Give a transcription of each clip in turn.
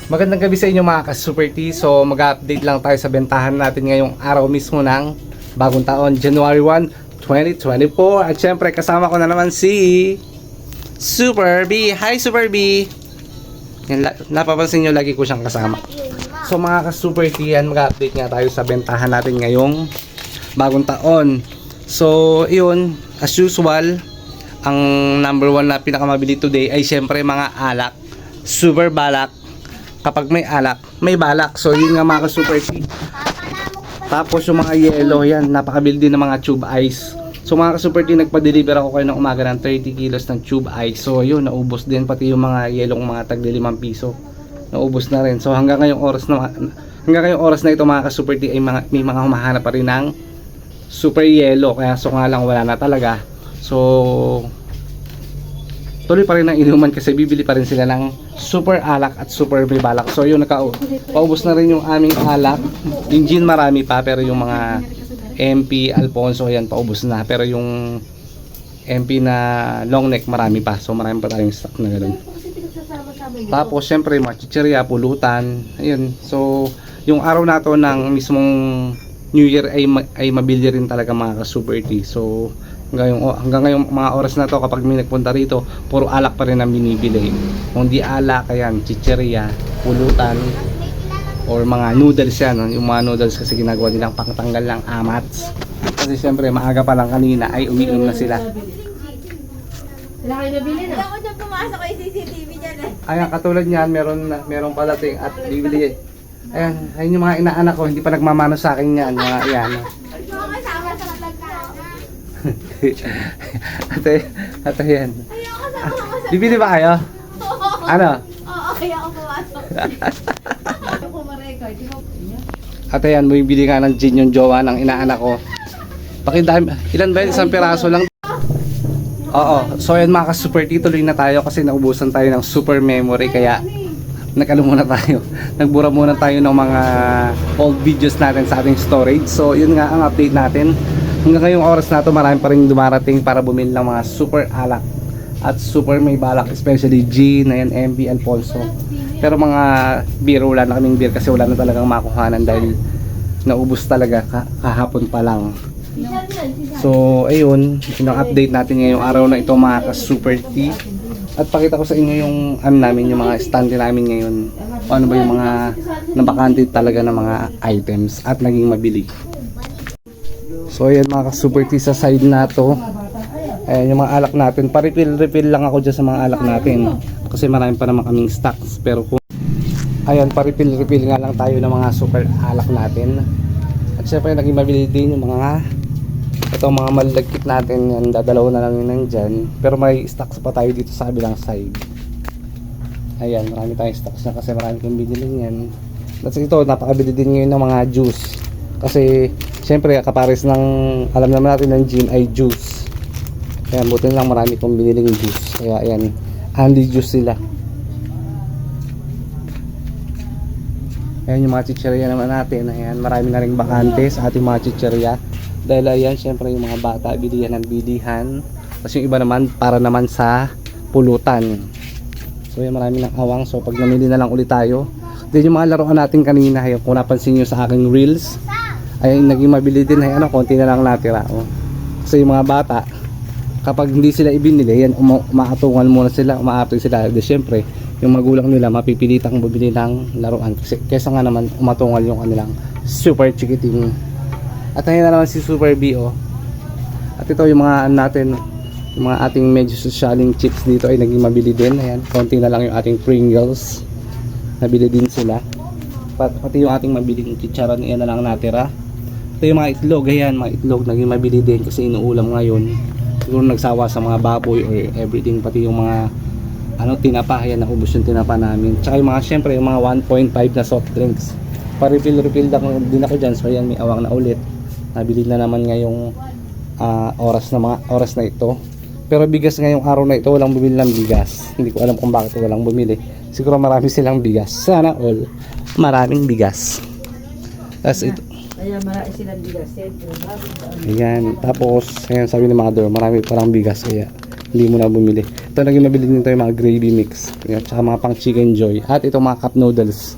Magandang gabi sa inyo mga ka-Super T. So mag-update lang tayo sa bentahan natin ngayong araw mismo ng bagong taon, January 1, 2024. At syempre kasama ko na naman si Super B. Hi Super B! Yan, napapansin nyo lagi ko siyang kasama. So mga ka-Super T, yan, mag-update nga tayo sa bentahan natin ngayong bagong taon. So yun, as usual, ang number 1 na pinakamabili today ay syempre mga alak. Super balak. Kapag may alak, may balak. So yun nga mga ka-Super T. Tapos yung mga yellow, yan, napakabili din ng mga tube ice. So mga ka-Super T, nagpa-deliver ako kayo ng umaga ng 30 kilos ng tube ice. So yun, naubos din pati yung mga yellow, mga tagli 5 piso. Naubos na rin. So hanggang ngayong oras na ito mga ka-Super T ay may mga humahanap pa rin ng super yellow. Kaya so nga lang wala na talaga. So tuloy pa rin ang inuman kasi bibili pa rin sila ng super alak at super may balak. So yun, paubos na rin yung aming alak. Yung gin marami pa, pero yung mga MP Alfonso yan paubos na. Pero yung MP na long neck marami pa. So marami pa tayong stock na ganoon. Tapos syempre mga chichirya, pulutan. Ayun. So yung araw na to ng mismong New Year ay mabili rin talaga mga ka-Super T. So hanggang ngayong mga oras na to, kapag may nagpunta rito, puro alak pa rin ang binibili. Kung di alak, ayan, chicheria, pulutan, or mga noodles yan. Yung mga noodles kasi ginagawa nilang pangtanggal ng amats. Kasi syempre maaga pa lang kanina ay umiinom na sila. Wala kayo nabili na? Hindi ako dyan pumasok ay CCTV dyan eh. Ayan, katulad niyan, meron palating at bibili. Ayan, ayun yung mga inaanak ko, hindi pa nagmamano sa akin yan. Mga yan. Mga kasama sa vlog na ako. Ate yan. Ayoko sa mga kasama. Bibili ba kayo? Ano? Oo, kaya ako pumasok. Ako ma-record. Ate yan, bumibili nga ng gin yung jowa ng inaanak ko. Pakidami, ilan ba yun? Isang piraso lang. Oo, so yan mga ka-Super T, tuloy na tayo kasi naubusan tayo ng super memory. Kaya nag-ano muna tayo, nagbura muna tayo ng mga old videos natin sa ating storage. So yun nga ang update natin. Hanggang ngayong oras na to, marami pa rin dumarating para bumili ng mga super alak at super may balak, especially gin, ayan, MB Alfonso. Pero mga beer, wala na kaming beer kasi wala na talagang makuhanan dahil naubos talaga kahapon pa lang. So ayun, yung update natin ngayong araw na ito mga ka-Super T. At pakita ko sa inyo yung namin, yung mga stand namin ngayon. O ano ba yung mga nabakante talaga ng mga items at naging mabili. So ayan mga ka-Super T, sa side na to, ayan yung mga alak natin. Pa-refill lang ako dyan sa mga alak natin kasi marami pa naman kaming stocks. Pero kung ayan, pa-refill nga lang tayo ng mga super alak natin. At syempre naging mabili din yung mga itong mga malagkit natin. Yan, dadalaw na lang yun nandyan. Pero may stocks pa tayo dito sa kabilang side. Ayan, marami tayong stocks na kasi marami kong binili yan. At ito, napakabili din ngayon ng mga juice. Kasi syempre kapares ng alam naman natin ng gin ay juice. Kaya buti lang marami kong biniling juice. Kaya ayan, handy juice sila. Ayan yung mga chichirya naman natin. Ayan, marami na ring bakante sa ating mga chichirya. Dahil ayan, syempre yung mga bata bilihan ng bilihan. Tapos yung iba naman para naman sa pulutan. So ayan, marami ng awang. So pag namili na lang ulit tayo. Then yung mga laruan natin kanina, ayan, kung napansin nyo sa aking reels, ay naging mabili din. Ay, ano, konti na lang natira. Oh. Kasi yung mga bata, kapag hindi sila ibinili, yan, umaatungan muna sila, umaatoy sila. Then syempre yung magulang nila mapipilitang bumili ng laruan kasi kesa nga naman umatungal yung kanilang super chikiting. At ayun na naman si Super B, oh. At ito yung mga natin, yung mga ating medyo socialing chips dito ay naging mabili din. Ayan, konti na lang yung ating Pringles, nabili din sila. Pati yung ating mabiling chicharon, yan na lang natira. Ito yung mga itlog, ayan, mga itlog naging mabili din kasi inuulam ngayon. Siguro nagsawa sa mga baboy or everything, pati yung mga tinapa, ayan, naubos yung tinapa namin. Tsaka yung mga, syempre, yung mga 1.5 na soft drinks. Pa-refill din ako dyan. So ayan, may awang na ulit. Nabili na naman ngayong oras na ito. Pero bigas ngayong araw na ito, walang bumili ng bigas. Hindi ko alam kung bakit walang bumili. Siguro marami silang bigas. Sana all maraming bigas. Tapos ito, Kaya marami silang bigas. ayan, tapos ayan, sabi ni mother, marami palang bigas. Kaya Hindi mo na bumili. Ito naging mabili din tayo yung mga gravy mix. At saka mga pang chicken joy. At itong mga cup noodles.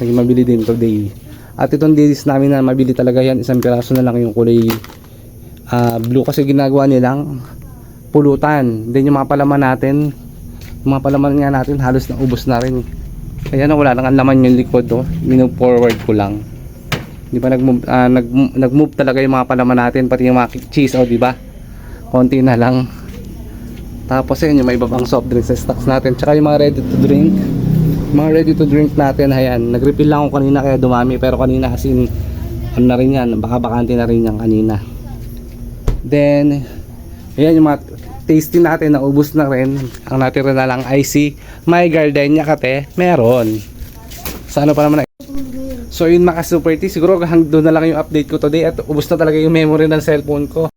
Naging mabili din today. At itong dilis namin na mabili talaga yan. Isang piraso na lang yung kulay blue kasi ginagawa nilang pulutan. Then yung mga palaman natin, yung mga palaman nga natin halos naubos na rin. Kaya na wala nang laman yung likod. Oh. Minove forward ko lang. Di ba nag-move talaga yung mga palaman natin, pati yung mga cheese, oh, di ba? Konti na lang. Tapos yun, yung may iba pang soft drinks sa stocks natin. Tsaka yung mga ready to drink. Mga ready to drink natin, ayan. Nag-refill lang ako kanina kaya dumami. Pero kanina kasi ano na rin yan, baka bakante na rin yan kanina. Then, ayan yung mga tasty natin, naubos na rin. Ang natira na lang ay si My Gardenia Kate, meron. Sa ano pa naman. So yun mga super tea, siguro hanggang doon na lang yung update ko today at ubos na talaga yung memory ng cellphone ko.